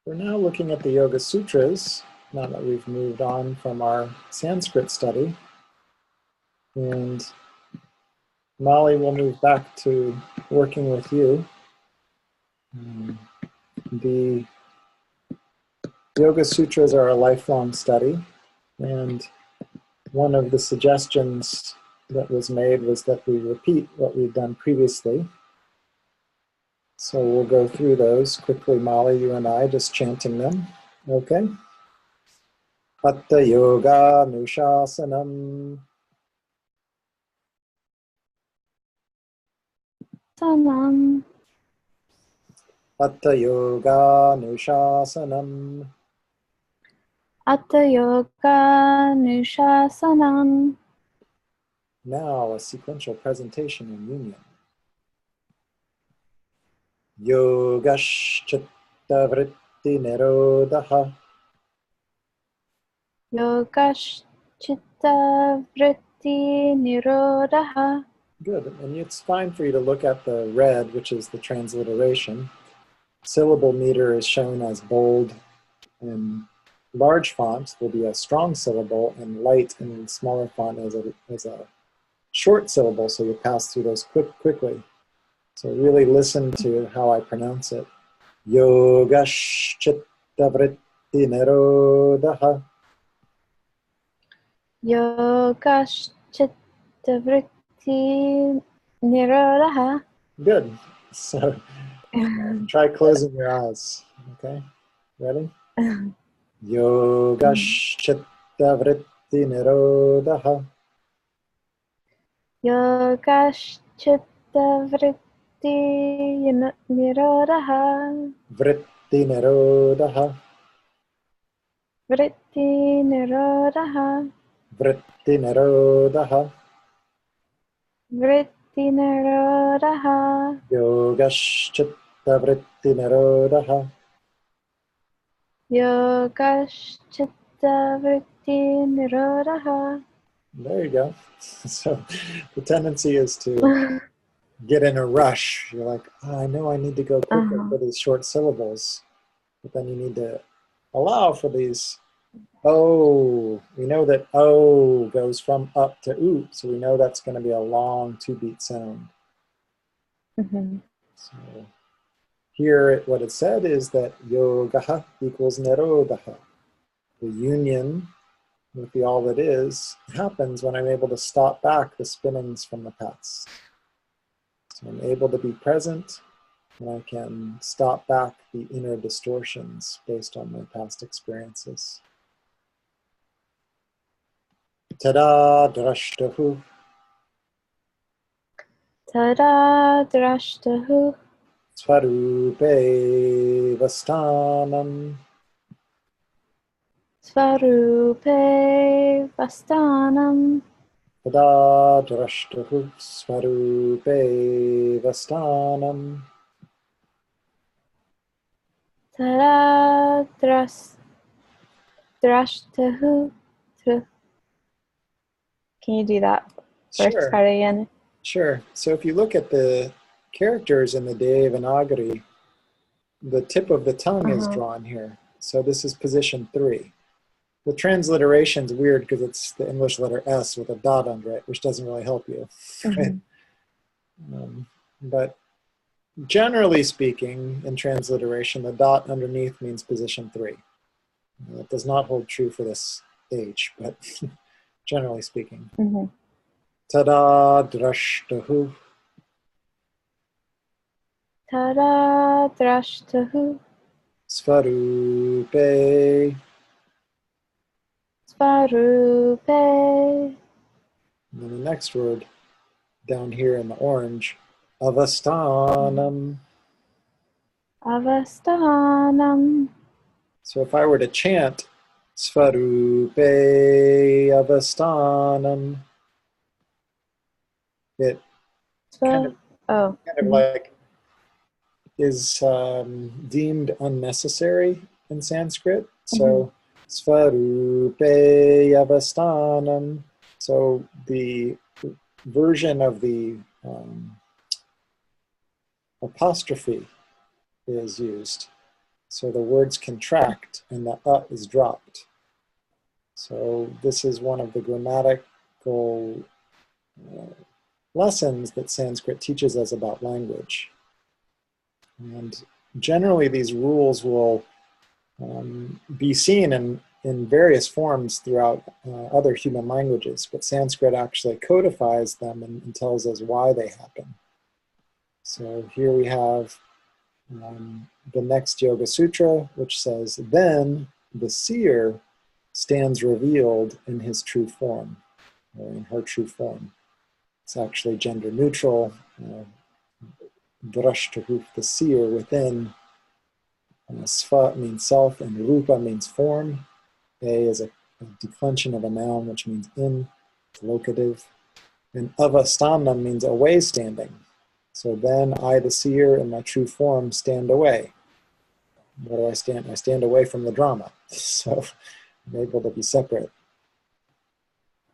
We're now looking at the Yoga Sutras, now that we've moved on from our Sanskrit study. And Molly will move back to working with you. The Yoga Sutras are a lifelong study, and one of the suggestions that was made was that we repeat what we've done previously. So we'll go through those quickly, Molly, you and I, just chanting them. Okay? Hatha Yoga Nushasanam. Sanam. Hatha Yoga Nushasanam. Hatha Yoga Nushasanam. Now a sequential presentation in union. Yogash Chitta Vritti Nirodha. Yogash Chitta Vritti Nirodha. Good, and it's fine for you to look at the red, which is the transliteration. Syllable meter is shown as bold and large font will be a strong syllable, and light and smaller font as a short syllable, so you pass through those quickly. So really listen to how I pronounce it. Yogash Chitta Vritti Nirodha. Yogash Chitta Vritti Nirodha. Good. So try closing your eyes. Okay, ready? Yogash Chitta Vritti Nirodha. Yogash Chitta Vritti Nirodha. Vritti Nirodha. Vritti Nirodha. Vritti Nirodha. Vritti Nirodha. Yogash Chitta Vritti Nirodha. Yogash Chitta Vritti Nirodha. There you go. So the tendency is to get in a rush. You're like, oh, I know I need to go quickly for these short syllables. But then you need to allow for these oh. We know that oh goes from up to oo, so we know that's going to be a long two-beat sound. So here what it said is that yogaha equals nirodha. The union with the all that is happens when I'm able to stop back the spinnings from the past. So I'm able to be present, and I can stop back the inner distortions based on my past experiences. Tada drashtahu. Tada drashtahu. Svarupe vastanam. Svarupe vastanam. Tada drashtahu svarupe vastanam. Tada drashtahu. Can you do that first part again? Sure. So if you look at the characters in the Devanagari, the tip of the tongue is drawn here. So this is position 3. The transliteration is weird because it's the English letter S with a dot under it, which doesn't really help you. Right? But generally speaking, in transliteration, the dot underneath means position 3. That does not hold true for this age, but generally speaking. Tada drashtahu. Tada drashtahu. Svarupe. Svarupe. And then the next word down here in the orange, avastanam. Avastanam. So if I were to chant Svarupe avastanam, it kind of like is deemed unnecessary in Sanskrit. So Svarupe avastanam. So the version of the apostrophe is used. So the words contract and the is dropped. So this is one of the grammatical lessons that Sanskrit teaches us about language. And generally these rules will be seen in various forms throughout other human languages, but Sanskrit actually codifies them and tells us why they happen. So here we have the next Yoga Sutra, which says, then the seer stands revealed in his true form, or in her true form. It's actually gender neutral. Drashtahu, the seer within. Sva means self, and rupa means form. A is a declension of a noun, which means in, locative. And avastana means away standing. So then I, the seer, in my true form, stand away. Where do I stand? I stand away from the drama. So I'm able to be separate.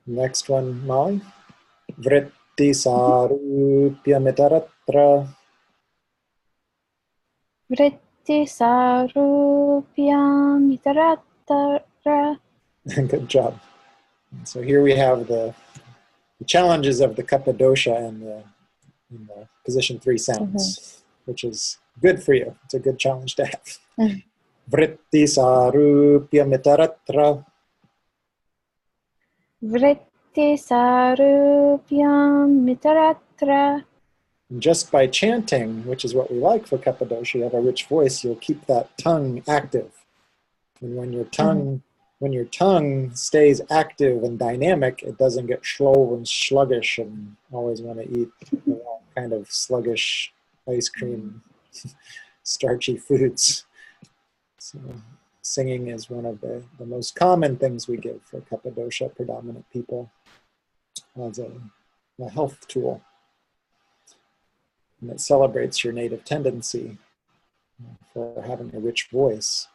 Next one, Molly. Vritti sarupya mitaratra. Vritti sarupyam itaratra. Good job. So here we have the challenges of the Kappadosha and the position 3 sounds, which is good for you. It's a good challenge to have. Vritti sarupya mitaratra. Vritti sarupyam itaratra. Just by chanting, which is what we like for Kappadosha, you have a rich voice, you'll keep that tongue active. And when your tongue stays active and dynamic, it doesn't get slow and sluggish and always want to eat all kind of sluggish ice cream, starchy foods. So singing is one of the most common things we give for Kappadosha predominant people as a health tool. And it celebrates your native tendency for having a rich voice.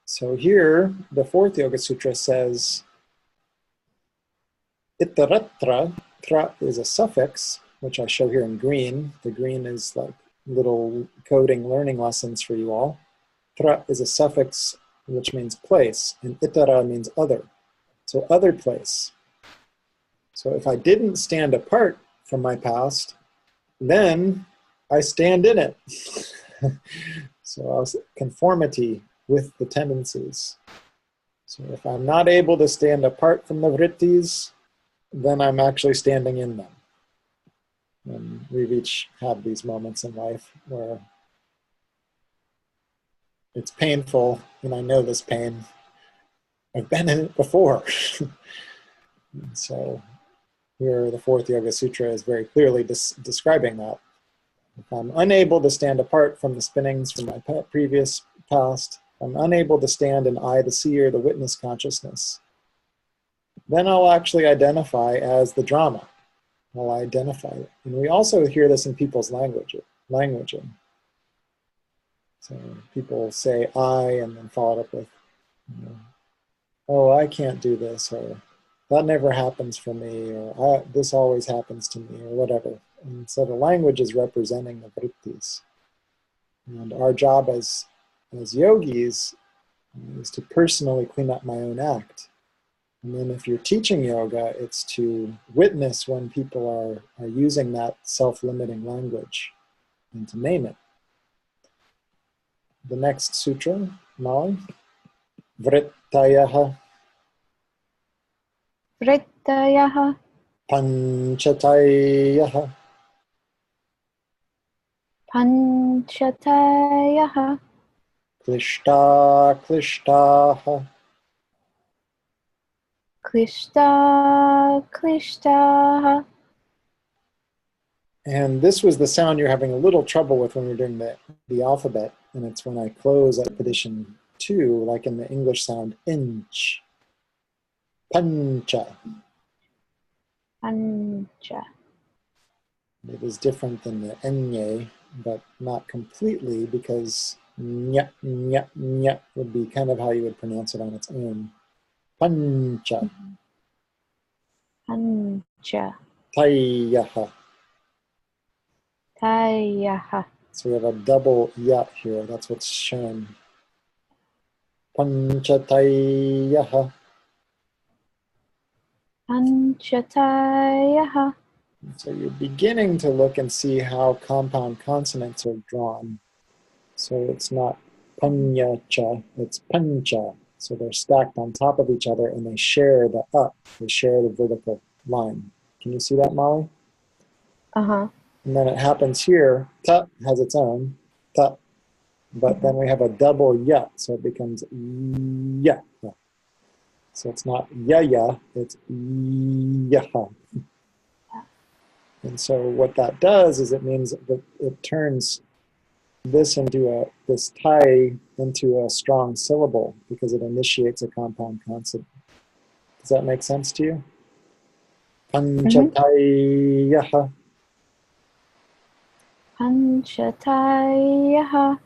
So here, the 4th Yoga Sutra says, itaratra, tra is a suffix, which I show here in green. The green is like little coding learning lessons for you all. Tra is a suffix, which means place, and itara means other. So other place. So if I didn't stand apart from my past, then I stand in it. So conformity with the tendencies. So if I'm not able to stand apart from the vrittis, then I'm actually standing in them. And we've each had these moments in life where it's painful, and I know this pain. I've been in it before. So here the 4th Yoga Sutra is very clearly describing that. If I'm unable to stand apart from the spinnings from my previous past, I'm unable to stand in I, the seer, the witness consciousness, then I'll actually identify as the drama. I'll identify it. And we also hear this in people's languaging. So people say I and then follow it up with, oh, I can't do this, or that never happens for me, or this always happens to me, or whatever. And so the language is representing the vrittis. And our job as yogis is to personally clean up my own act. And then if you're teaching yoga, it's to witness when people are using that self-limiting language and to name it. The next sutra, Molly. Vrittayaha. Vrittayaha. Panchatayaha. Panchatayaha. Klishtaha. Klishtaha. And this was the sound you're having a little trouble with when you're doing the alphabet. And it's when I close at position 2, like in the English sound, inch. Pancha. Pancha. It is different than the enye, but not completely, because nya, nya, nya would be kind of how you would pronounce it on its own. Pancha. Pancha. Tayaha. Tayaha. So we have a double yat here. That's what's shown. Panchatayaha. Panchatayaha. So you're beginning to look and see how compound consonants are drawn. So it's not panyacha, it's pancha. So they're stacked on top of each other and they share the they share the vertical line. Can you see that, Molly? Uh-huh. And then it happens here, ta has its own, ta. But then we have a double ya, so it becomes ya. So it's not ya, it's yaha. And so what that does is it means that it turns this tai into a strong syllable because it initiates a compound consonant. Does that make sense to you? Panchatayaha. Panchatayaha.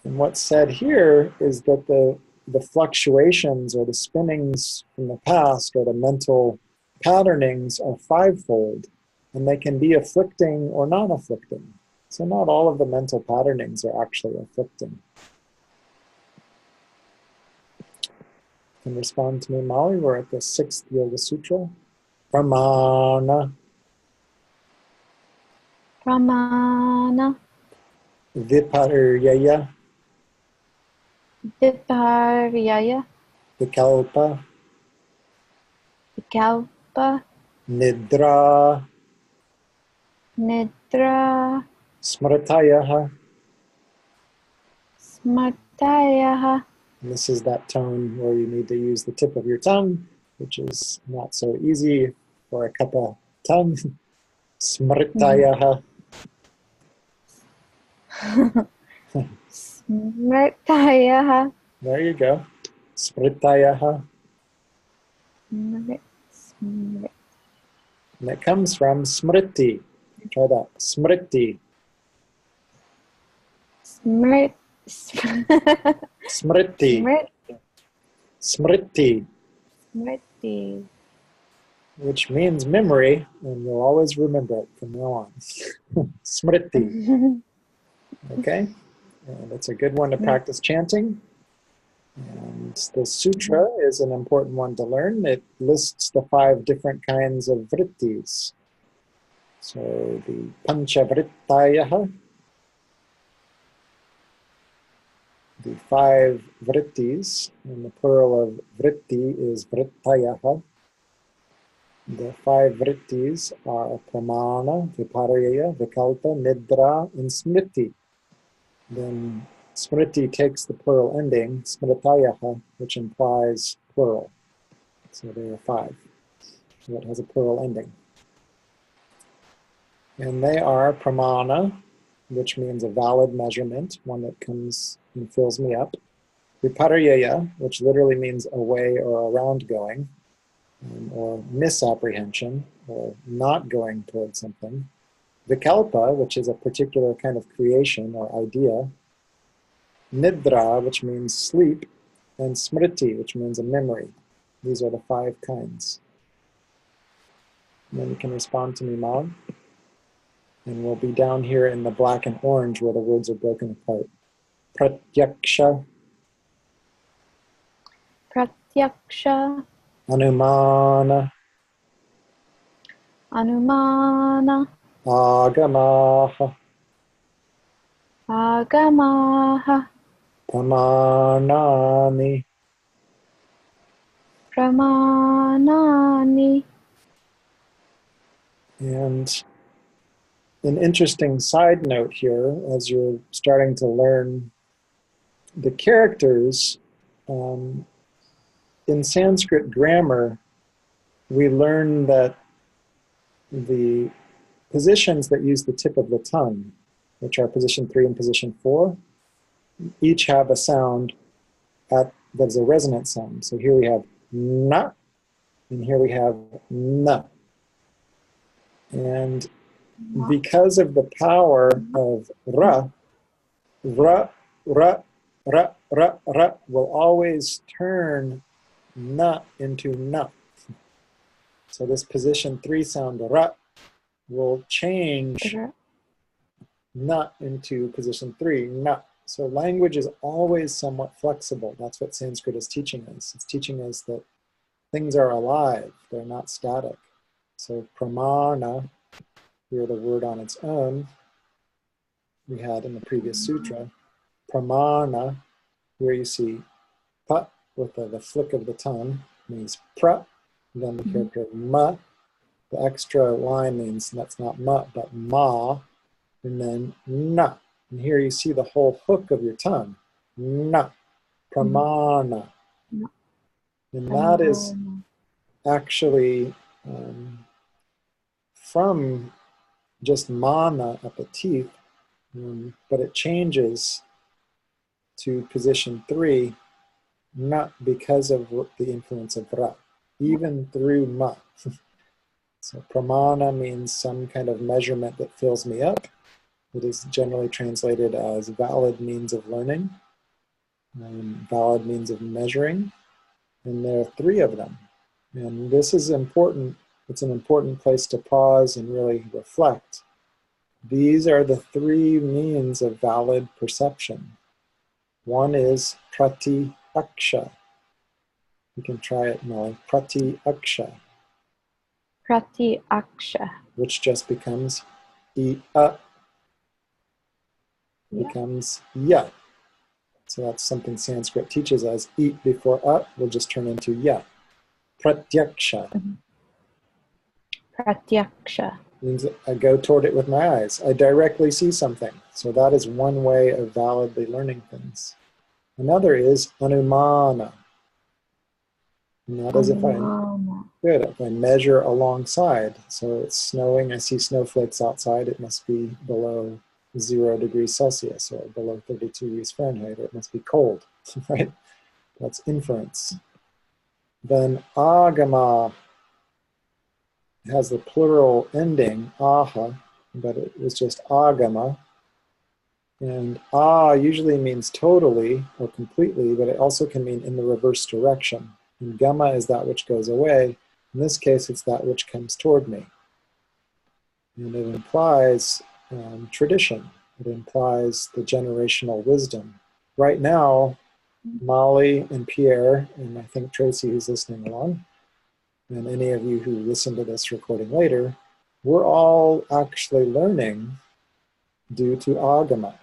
And what's said here is that the fluctuations or the spinnings from the past or the mental patternings are fivefold, and they can be afflicting or non-afflicting. So not all of the mental patternings are actually afflicting. Can respond to me, Molly. We're at the 6th Yoga Sutra. Pramana. Pramana. Viparyaya. Viparyaya. Vikalpa. Vikalpa. Nidra. Nidra. Smratayaha. Smartayaha. And this is that tone where you need to use the tip of your tongue, which is not so easy for a kapha tongue. Smritayaha. Smrtayaha. There you go. Smritayaha. Smrit. And it comes from smriti. Try that. Smriti. Smrit. Smriti. Smriti. Smriti. Which means memory, and you'll always remember it from now on. Smriti. Okay? And it's a good one to practice chanting. And the sutra is an important one to learn. It lists the 5 different kinds of vrittis. So the panchavrittayaha, the 5 vrittis, and the plural of vritti is vrittayaha. The 5 vrittis are pramana, viparyaya, vikalpa, nidra, and smriti. Then smriti takes the plural ending, smritayaha, which implies plural. So there are 5. So it has a plural ending. And they are pramana, which means a valid measurement, one that comes and fills me up. Viparyaya, which literally means away or around going, or misapprehension, or not going towards something. Vikalpa, which is a particular kind of creation or idea. Nidra, which means sleep. And smriti, which means a memory. These are the 5 kinds. And then you can respond to me, Maud. And we'll be down here in the black and orange where the words are broken apart. Pratyaksha. Pratyaksha. Anumana. Anumana. Agamaha. Agamaha. Pramanani. Pramanani. And an interesting side note here, as you're starting to learn the characters, in Sanskrit grammar, we learn that the positions that use the tip of the tongue, which are position 3 and position 4, each have a sound that's a resonant sound. So here we have na, and here we have na. And because of the power of ra, ra, ra, ra, ra, ra will always turn na into na. So this position 3 sound ra will change na into position 3, na. So language is always somewhat flexible. That's what Sanskrit is teaching us. It's teaching us that things are alive, they're not static. So pramana, here the word on its own, we had in the previous sutra. Pramana, here you see pa with the flick of the tongue, means pra, then the character ma. The extra line means that's not ma, but ma, and then na. And here you see the whole hook of your tongue. Na, pramana. And that is actually from just mana at the teeth, but it changes to position 3, not because of the influence of ra, even through ma. So pramana means some kind of measurement that fills me up. It is generally translated as valid means of learning, valid means of measuring, and there are 3 of them. And this is important. It's an important place to pause and really reflect. These are the 3 means of valid perception. One is prati aksha. You can try it, Molly. Prati aksha. Prati aksha. Which just becomes I-a. Becomes ya. So that's something Sanskrit teaches us. Eat before a will just turn into ya. Pratyaksha. Pratyaksha. Means I go toward it with my eyes. I directly see something. So that is one way of validly learning things. Another is anumana. And that is if I measure alongside. So it's snowing, I see snowflakes outside, it must be below 0 degrees Celsius or below 32 degrees Fahrenheit, or it must be cold, right? That's inference. Then agama has the plural ending, aha, but it was just agama. And usually means totally or completely, but it also can mean in the reverse direction. And gama is that which goes away. In this case, it's that which comes toward me. And it implies tradition. It implies the generational wisdom. Right now, Molly and Pierre, and I think Tracy who's listening along, and any of you who listen to this recording later, we're all actually learning due to agama,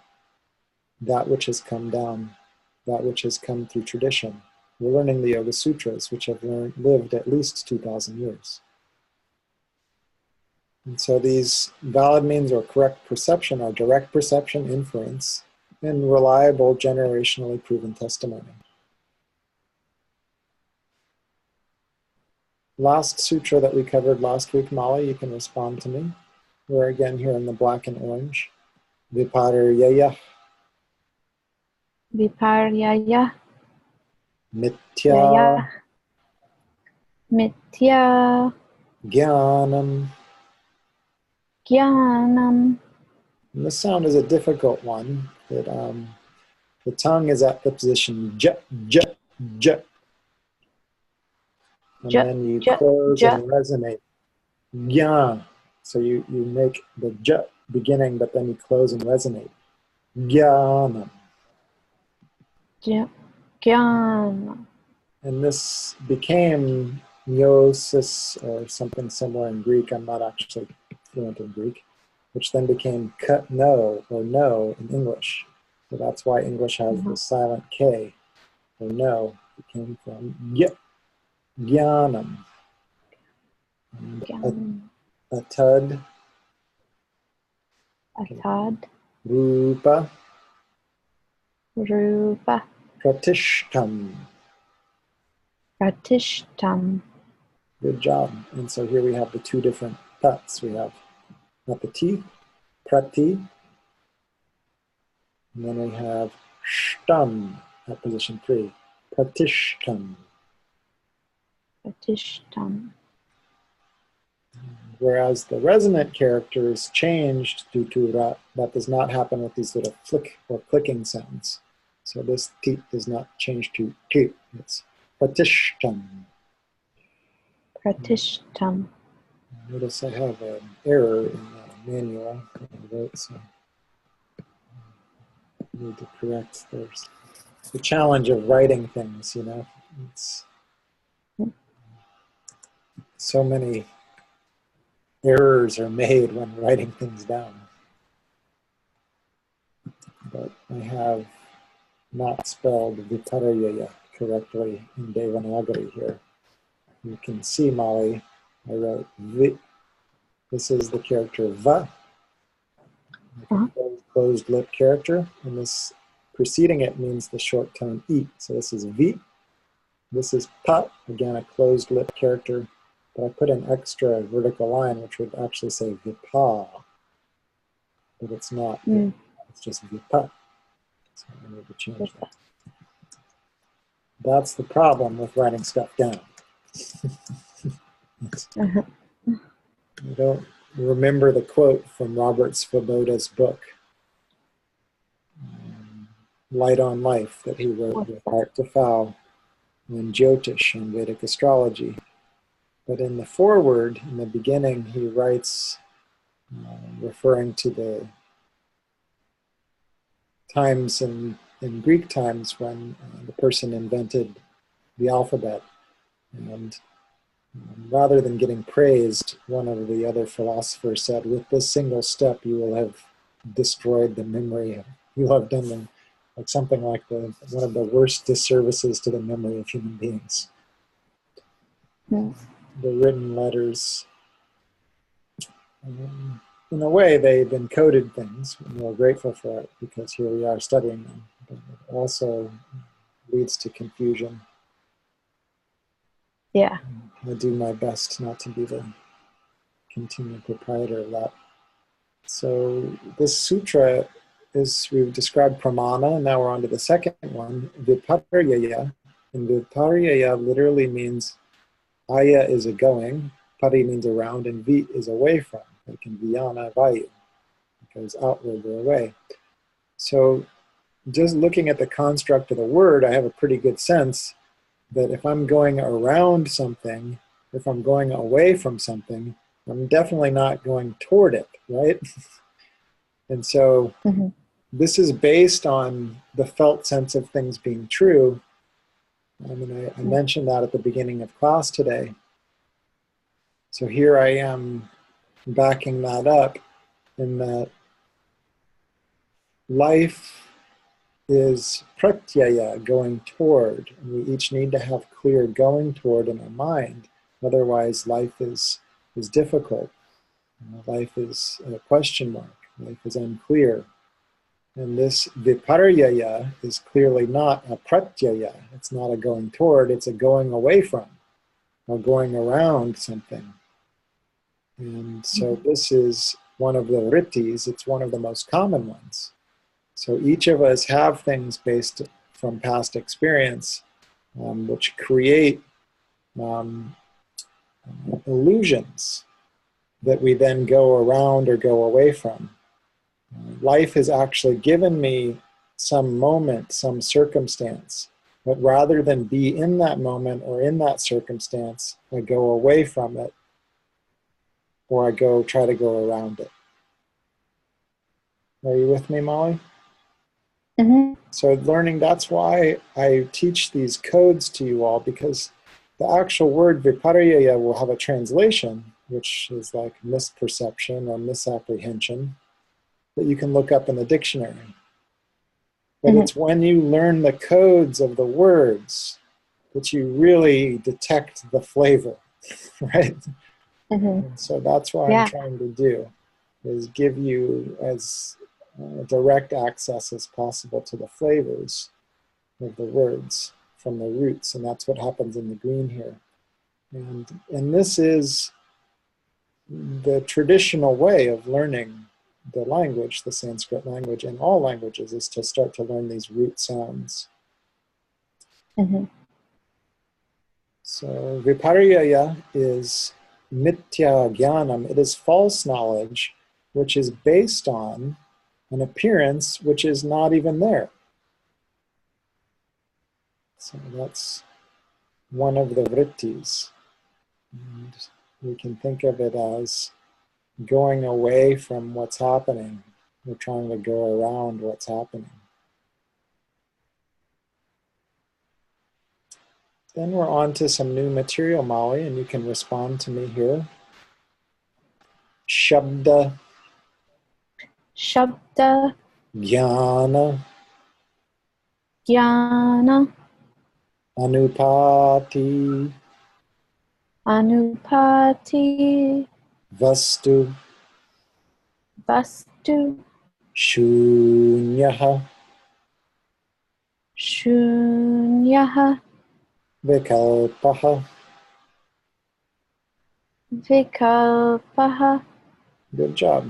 that which has come down, that which has come through tradition. We're learning the Yoga Sutras, which have lived at least 2,000 years. And so these valid means or correct perception are direct perception, inference, and reliable, generationally proven testimony. Last sutra that we covered last week, Molly, you can respond to me. We're again here in the black and orange. Viparyaya. Viparyaya. Mithya. Mithya. Jnanam. Jnanam. And this sound is a difficult one. That the tongue is at the position j, j, j. And then you close and resonate. Gyan. So you make the j beginning, but then you close and resonate. Jnanam. Jnanam. And this became gnosis or something similar in Greek. I'm not actually fluent in Greek, which then became no or no in English. So that's why English has the silent K or no. It came from jnanam. Atad. Atad. Rupa. Rupa. Pratishtam. Pratishtam. Good job. And so here we have the 2 different pats. We have at the teeth, prati, and then we have shtam at position 3, pratishtam. Pratishtam. Whereas the resonant character is changed due to that. That does not happen with these little flick or clicking sounds. So this t does not change to t. It's pratishtam. Pratishtam. Notice I have an error in the manual that I wrote. So need to correct. There's the challenge of writing things, you know. It's so many errors are made when writing things down. But I have not spelled Vipariyaya correctly in Devanagari here. You can see, Molly, I wrote Vi. This is the character Va, like a closed lip character, and this preceding it means the short tone E. So this is Vi. This is Pa, again a closed lip character, but I put an extra vertical line which would actually say Vipa, but it's not. It's just Vipa. So I need to change that. That's the problem with writing stuff down. You don't remember the quote from Robert Svoboda's book, Light on Life, that he wrote with Art to Foul and Jyotish and Vedic astrology. But in the foreword, in the beginning, he writes, referring to the times in Greek times when the person invented the alphabet. And rather than getting praised, one of the other philosophers said, with this single step, you will have destroyed the memory. You'll have done them, like something like one of the worst disservices to the memory of human beings. The written letters, in a way, they've encoded things, and we're grateful for it because here we are studying them. But it also leads to confusion. Yeah. I do my best not to be the continued proprietor of that. So this sutra is, we've described pramana, and now we're on to the second one, viparyaya. And viparyaya literally means aya is a going, pari means around, and vi is away from, like in viyana vayu, it goes outward or away. So just looking at the construct of the word, I have a pretty good sense that if I'm going around something, if I'm going away from something, I'm definitely not going toward it, right? And so this is based on the felt sense of things being true. I mean, I mentioned that at the beginning of class today. So here I am backing that up in that life is pratyaya, going toward, and we each need to have clear going toward in our mind. Otherwise, life is difficult. Life is a question mark. Life is unclear. And this viparyaya is clearly not a pratyaya. It's not a going toward, it's a going away from, or going around something. And so this is one of the vrittis. It's one of the most common ones. So each of us have things based from past experience, which create illusions that we then go around or go away from. Life has actually given me some moment, some circumstance, but rather than be in that moment or in that circumstance, I go away from it, or I try to go around it. Are you with me, Molly? So learning, that's why I teach these codes to you all, because the actual word viparyaya will have a translation, which is like misperception or misapprehension, that you can look up in the dictionary. But it's when you learn the codes of the words that you really detect the flavor, right? And so that's what I'm trying to do, is give you as direct access as possible to the flavors of the words from the roots, and that's what happens in the green here. And this is the traditional way of learning the language, the Sanskrit language, and all languages, is to start to learn these root sounds. So viparyaya is mithya jnanam. It is false knowledge, which is based on an appearance which is not even there. So that's one of the vrittis. And we can think of it as going away from what's happening. We're trying to go around what's happening. Then we're on to some new material, Molly, and you can respond to me here. Shabda, Shabda, jnana, Jnana, anupati, Anupati, vastu, Vastu, shunyaha, Shunyaha, vikalpaha. Vikalpaha. Good job.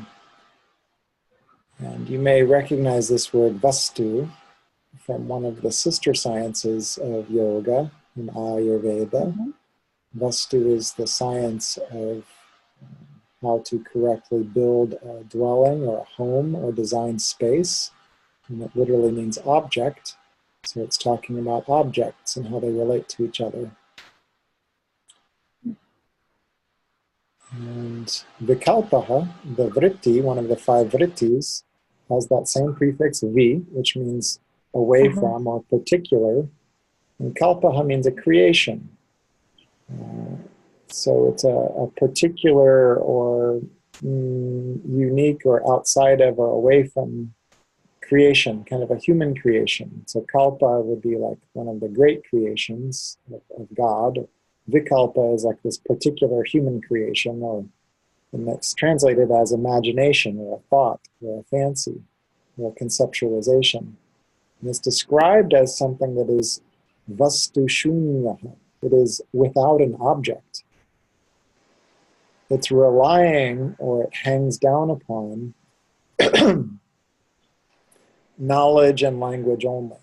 And you may recognize this word vastu from one of the sister sciences of yoga in Ayurveda. Mhm. Vastu is the science of how to correctly build a dwelling or a home or design space. And it literally means object. So it's talking about objects and how they relate to each other. And vikalpaha, the vritti, one of the 5 vrittis, has that same prefix vi, which means away from or particular. And kalpaha means a creation. So it's a particular or unique or outside of or away from creation, kind of a human creation. So kalpa would be like one of the great creations of God. Vikalpa is like this particular human creation, and that's translated as imagination or a thought or a fancy or a conceptualization. And it's described as something that is vastu shunyaha. It is without an object. It's relying or it hangs down upon knowledge and language only.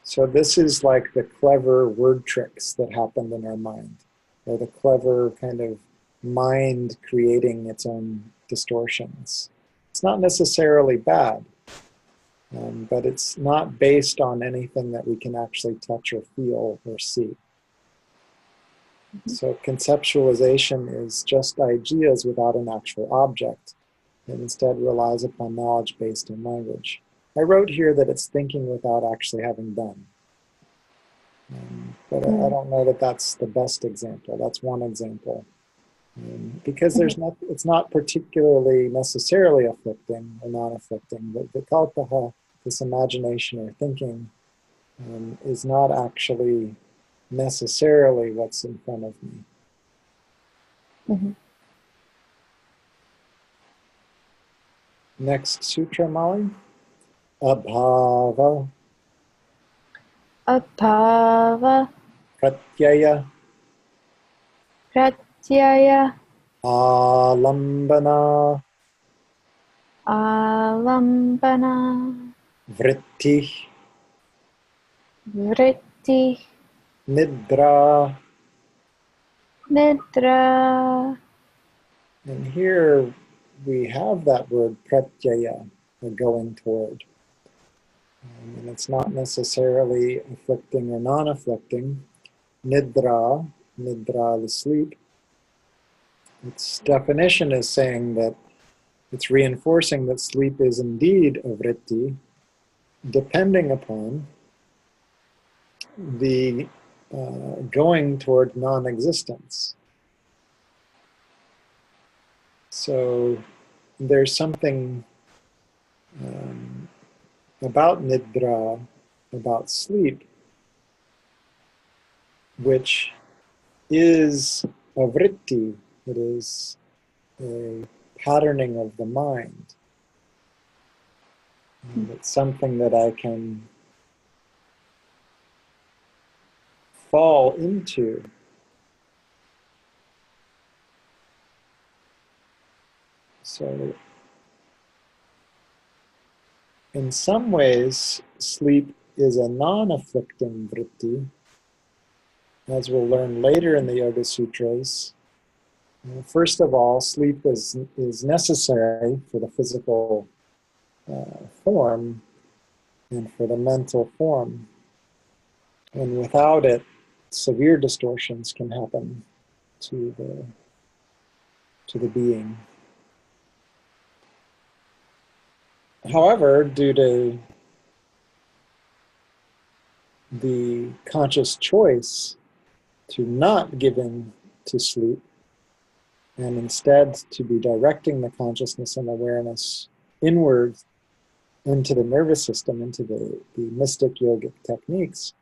So this is like the clever word tricks that happened in our mind, or the clever kind of mind creating its own distortions. It's not necessarily bad, but it's not based on anything that we can actually touch or feel or see. So conceptualization is just ideas without an actual object. It instead relies upon knowledge based in language. I wrote here that it's thinking without actually having done. But I don't know that that's the best example. That's one example. Because it's not particularly necessarily afflicting or non-afflicting, but vikalpaha, this imagination or thinking, is not actually necessarily what's in front of me. Mm-hmm. Next sutra, Molly. Abhava, Abhava, pratyaya, Pratyaya, alambana, Alambana, vritti, Vritti, nidra. Nidra. And here we have that word pratyaya, or going toward. And it's not necessarily afflicting or non-afflicting. Nidra, the sleep. Its definition is saying that it's reinforcing that sleep is indeed a vritti, depending upon the going toward non-existence. So there's something about nidra, about sleep, which is a vritti. It is a patterning of the mind. And it's something that I can fall into. So in some ways, sleep is a non-afflicting vritti. As we'll learn later in the Yoga Sutras, first of all, sleep is necessary for the physical form and for the mental form. And without it, severe distortions can happen to the being. However, due to the conscious choice to not give in to sleep and instead to be directing the consciousness and awareness inward into the nervous system, into the mystic yogic techniques,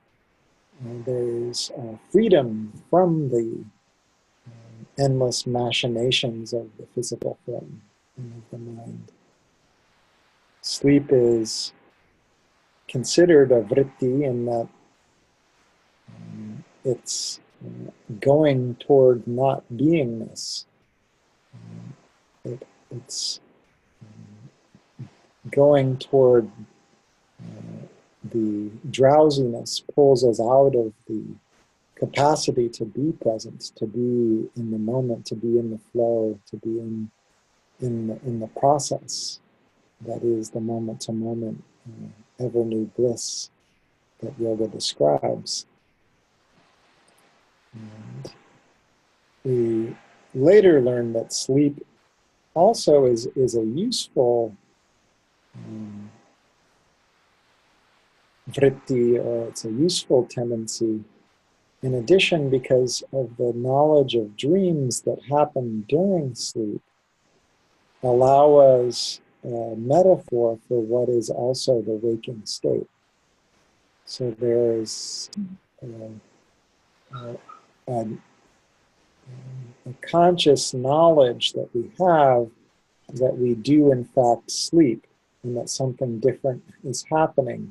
there's freedom from the endless machinations of the physical form and of the mind. Sleep is considered a vritti in that it's going toward not beingness. It's going toward the drowsiness pulls us out of the capacity to be present, to be in the moment, to be in the flow, to be in the process that is the moment-to-moment ever-new bliss that yoga describes. And we later learned that sleep also is a useful vritti, or it's a useful tendency, in addition because of the knowledge of dreams that happen during sleep allow us a metaphor for what is also the waking state. So there is a conscious knowledge that we have that we do in fact sleep, and that something different is happening,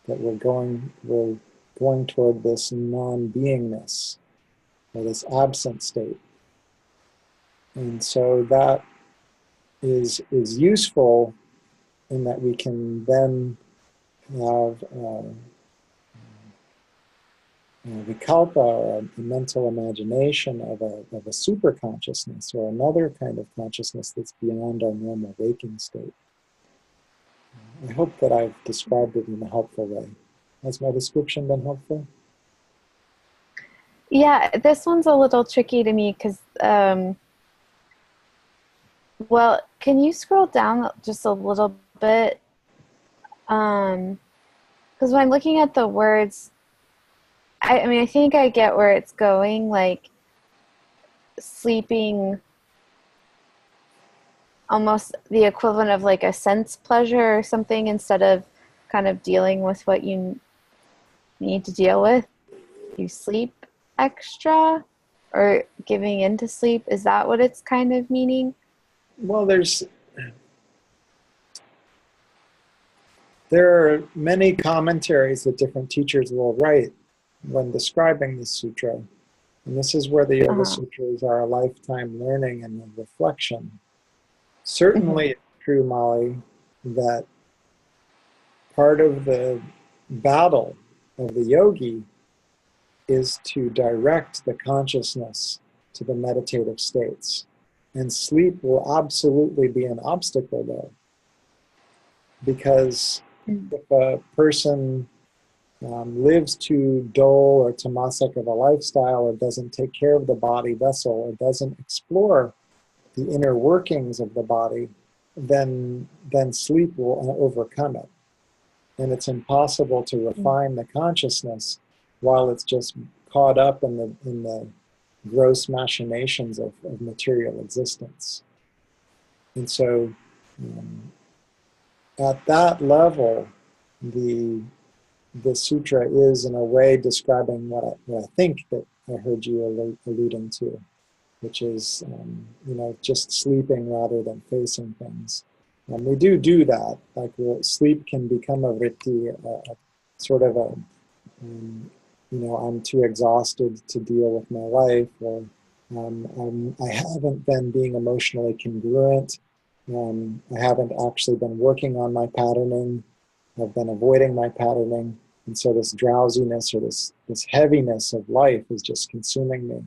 that we're going toward this non-beingness, or this absent state. And so that is useful in that we can then have vikalpa, or a mental imagination of a super consciousness, or another kind of consciousness that's beyond our normal waking state. I hope that I've described it in a helpful way. Has my description been helpful? Yeah, this one's a little tricky to me because, well, can you scroll down just a little bit? Because when I'm looking at the words, I mean, I think I get where it's going, like sleeping, almost the equivalent of like a sense pleasure or something, instead of kind of dealing with what you need to deal with. You sleep extra, or giving into sleep. Is that what it's kind of meaning? Well, there are many commentaries that different teachers will write when describing the sutra. And this is where the Yoga Sutras are a lifetime learning and a reflection. Certainly it's true, Molly, that part of the battle of the yogi is to direct the consciousness to the meditative states. And sleep will absolutely be an obstacle there. Because if a person lives too dull or tamasic of a lifestyle, or doesn't take care of the body vessel, or doesn't explore the inner workings of the body, then sleep will overcome it. And it's impossible to refine the consciousness while it's just caught up in the gross machinations of material existence. And so at that level, the sutra is in a way describing what I think that I heard you alluding to, which is just sleeping rather than facing things. We do that. Like sleep can become a vritti, a sort of a I'm too exhausted to deal with my life, or I haven't been being emotionally congruent. I haven't actually been working on my patterning. I've been avoiding my patterning. And so this drowsiness, or this heaviness of life is just consuming me.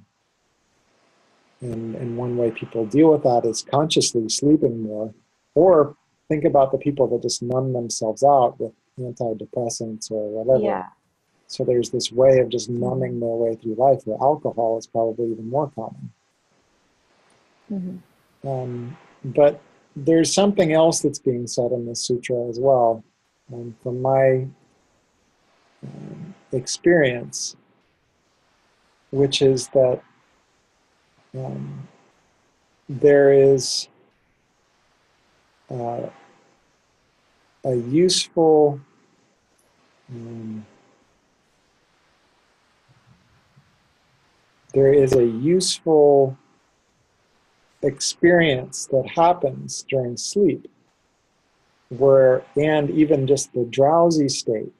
And one way people deal with that is consciously sleeping more, or think about the people that just numb themselves out with antidepressants or whatever. Yeah. So there's this way of just numbing their way through life, where alcohol is probably even more common. But there's something else that's being said in this sutra as well. From my experience, which is that um, there is uh, a useful there is a useful experience that happens during sleep, where, and even just the drowsy state,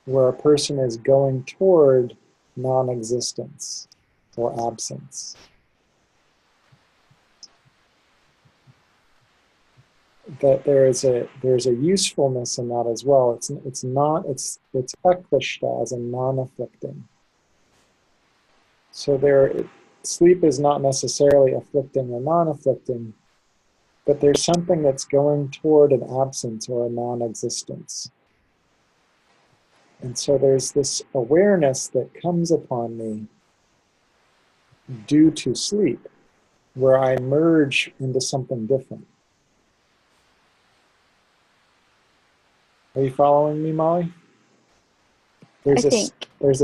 where a person is going toward non-existence or absence. That there's a usefulness in that as well. It's ekvishta, as in non-afflicting. So sleep is not necessarily afflicting or non-afflicting, but there's something that's going toward an absence or a non-existence. And so there's this awareness that comes upon me due to sleep, where I merge into something different. Are you following me, Molly? There's a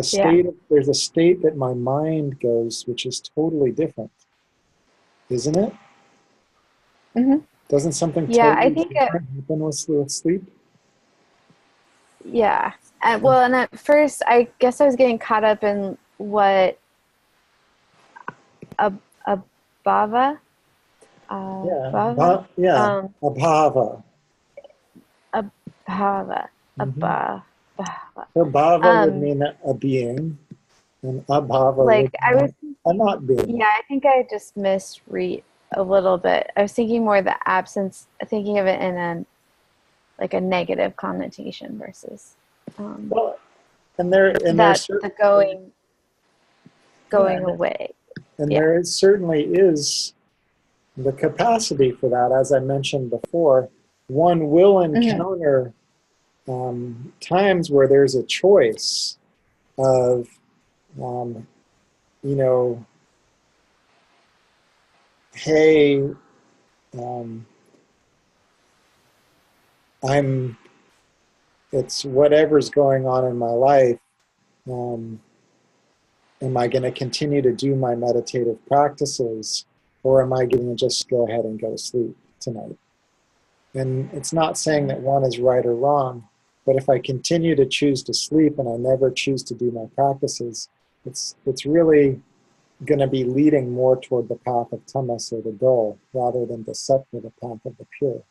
state that my mind goes, which is totally different, isn't it? Mm-hmm. Doesn't something I totally think different happen with sleep? Yeah. Well, and at first, I guess I was getting caught up in what a bhava. Abhava. Abhava. Mm-hmm. Abhava. So bhava would mean a being, and abhava like would mean a not being. Yeah, I think I just misread a little bit. I was thinking more the absence, thinking of it in a negative connotation versus Well, and there's the going away. And there certainly is the capacity for that, as I mentioned before. One will encounter times where there's a choice of, hey, it's whatever's going on in my life. Am I going to continue to do my meditative practices, or am I going to just go ahead and go to sleep tonight? And it's not saying that one is right or wrong, but if I continue to choose to sleep and I never choose to do my practices, it's really going to be leading more toward the path of tamas, or the dull, rather than the sattva, the path of the pure.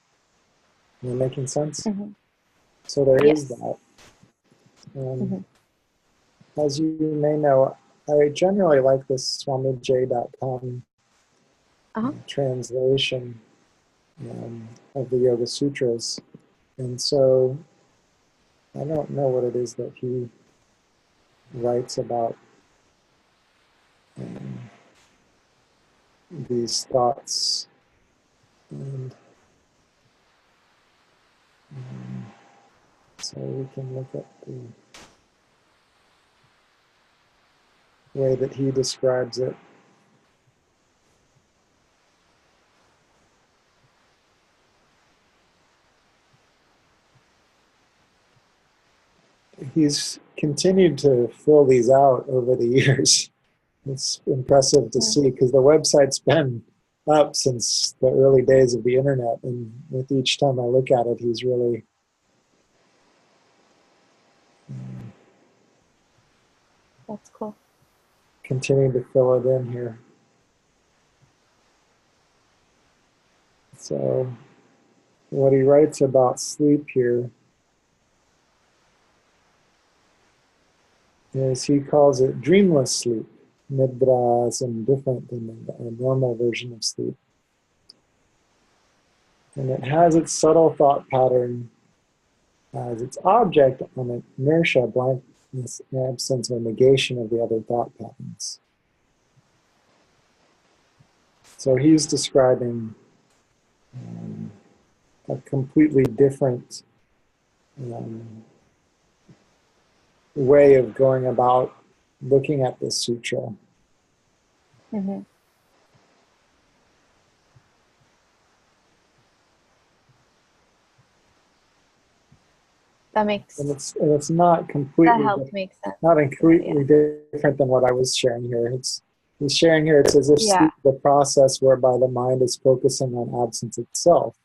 Am I making sense? Mm-hmm. So there is that. As you may know, I generally like this swamij.com translation of the Yoga Sutras. And so I don't know what it is that he writes about these thoughts. And so we can look at the way that he describes it. He's continued to fill these out over the years. It's impressive to see, because the website's been up since the early days of the internet, and with each time I look at it, he's really That's cool. Continuing to fill it in here. So what he writes about sleep here is he calls it dreamless sleep. Nidra is different than a normal version of sleep. And it has its subtle thought pattern as its object on inertia, blankness, absence, or negation of the other thought patterns. So he's describing a completely different way of going about looking at this sutra. Mm-hmm. that makes and it's not that completely helps make sense. not Yeah. completely different than what I was sharing here. He's sharing here. It's as if Yeah. the process whereby the mind is focusing on absence itself,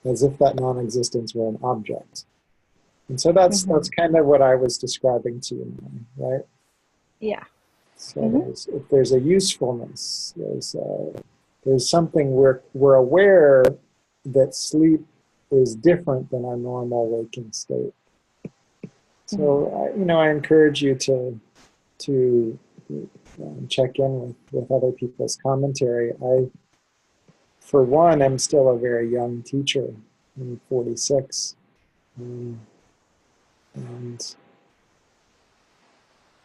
as if that non-existence were an object. And so that's kind of what I was describing to you now, right? Yeah. So if there's a usefulness, there's something we're aware that sleep is different than our normal waking state. So I encourage you to check in with other people's commentary. I, for one, am still a very young teacher. I'm 46, and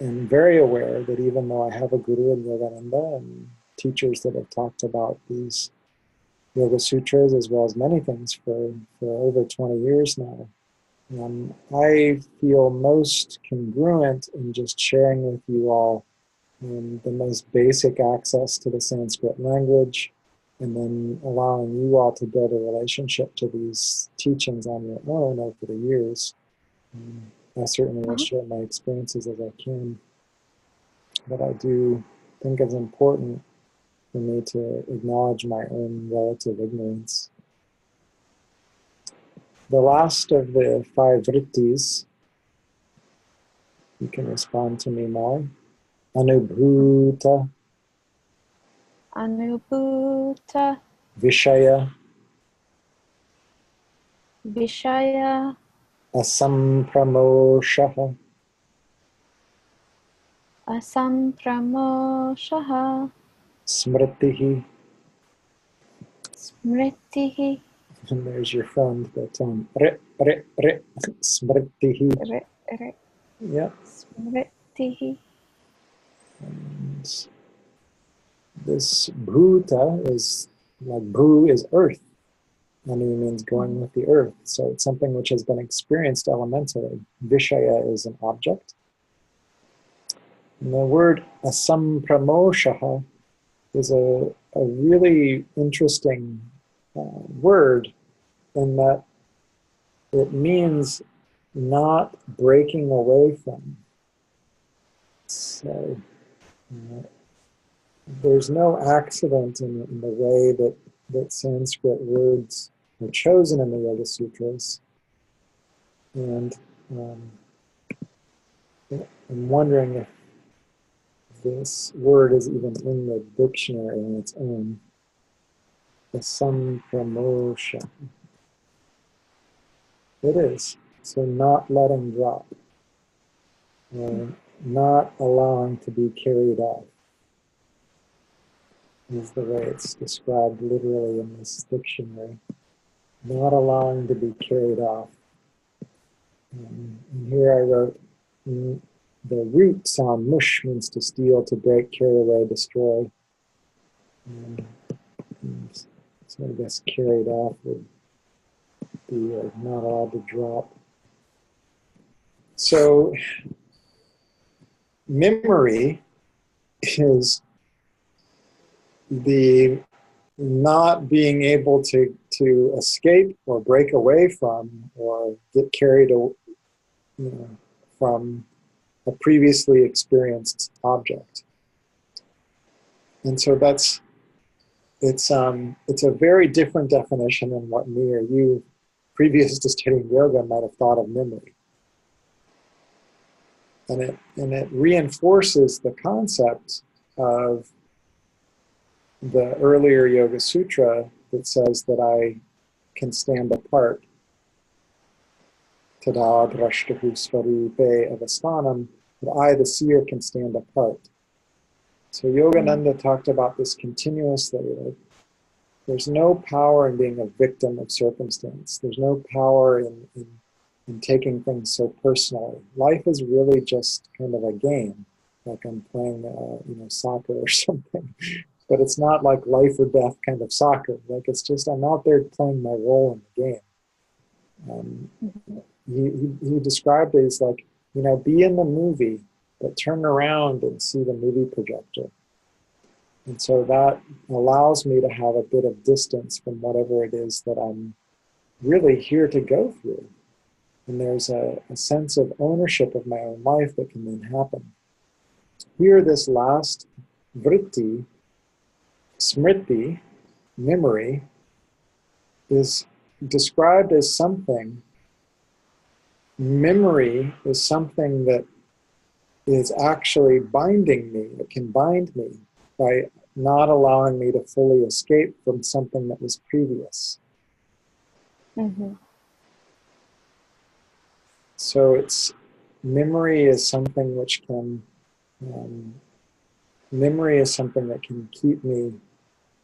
am very aware that even though I have a guru in Yogananda and teachers that have talked about these Yoga Sutras as well as many things for over 20 years now, I feel most congruent in just sharing with you all the most basic access to the Sanskrit language, and then allowing you all to build a relationship to these teachings on your own over the years. I certainly will share my experiences as I can, but I do think it's important for me to acknowledge my own relative ignorance. The last of the 5 vrittis, you can respond to me more. Anubhuta, Anubhuta, Vishaya, Vishaya, Asampramoshaha, Asampramoshaha, Smritihi, Smritihi, and there's your friend, but Smritihi. Yeah. Smritihi. And this bhuta is like bhu is earth. Anu means going with the earth. So it's something which has been experienced elementally. Vishaya is an object. And the word asampramoshaha is a really interesting word in that it means not breaking away from. So there's no accident in the way that Sanskrit words are chosen in the Yoga Sutras. And I'm wondering if this word is even in the dictionary on its own. Asampramosha. It is. So not letting drop. Not allowing to be carried off is the way it's described literally in this dictionary. Not allowing to be carried off. And here I wrote, the root sound mush means to steal, to break, carry away, destroy. So I guess carried off would be not allowed to drop. So memory is the not being able to escape or break away from or get carried from a previously experienced object. And so it's a very different definition than what me or you, previous to studying yoga, might have thought of memory. And it reinforces the concept of the earlier Yoga Sutra that says that I can stand apart. Tada drashtahu svarupe avasthanam, that I, the seer, can stand apart. So Yogananda talked about this continuously. Like, there's no power in being a victim of circumstance. There's no power in taking things so personally. Life is really just kind of a game, like I'm playing, soccer or something. But it's not like life or death kind of soccer. Like it's just I'm out there playing my role in the game. He described it as like, be in the movie, but turn around and see the movie projector. And so that allows me to have a bit of distance from whatever it is that I'm really here to go through. And there's a sense of ownership of my own life that can then happen. Here, this last vritti, smriti, memory, is described as something. Memory is something that is actually binding me. It can bind me by not allowing me to fully escape from something that was previous. Mm-hmm. So memory is something which can, memory is something that can keep me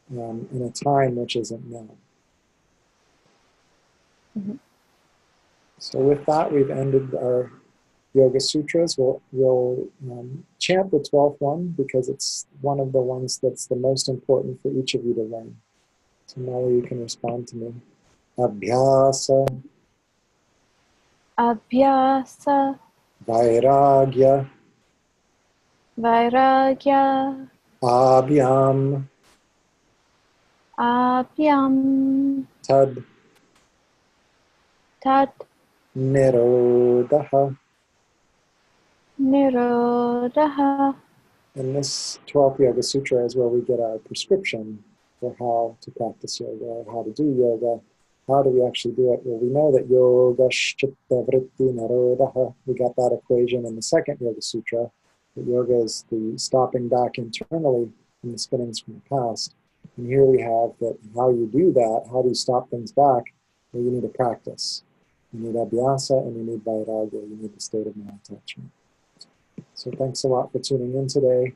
in a time which isn't now. Mm-hmm. So with that, we've ended our Yoga Sutras. We'll chant the 12th one because it's one of the ones that's the most important for each of you to learn. So Molly, you can respond to me. Abhyasa, Abhyasa, Vairagya, Vairagya, Abhyam, Abhyam, Tad, Tat, Nirodha. Nirodha. In this 12th Yoga Sutra is where we get our prescription for how to practice yoga, how to do yoga. How do we actually do it? Well, we know that yoga chitta vritti nirodha. We got that equation in the second Yoga Sutra. That yoga is the stopping back internally from the spinnings from the past. And here we have that how you do that, how do you stop things back? Well, you need to practice. You need abhyasa and you need vairagya. You need the state of non-attachment. So thanks a lot for tuning in today.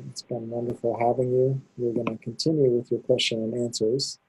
It's been wonderful having you. We're going to continue with your question and answers.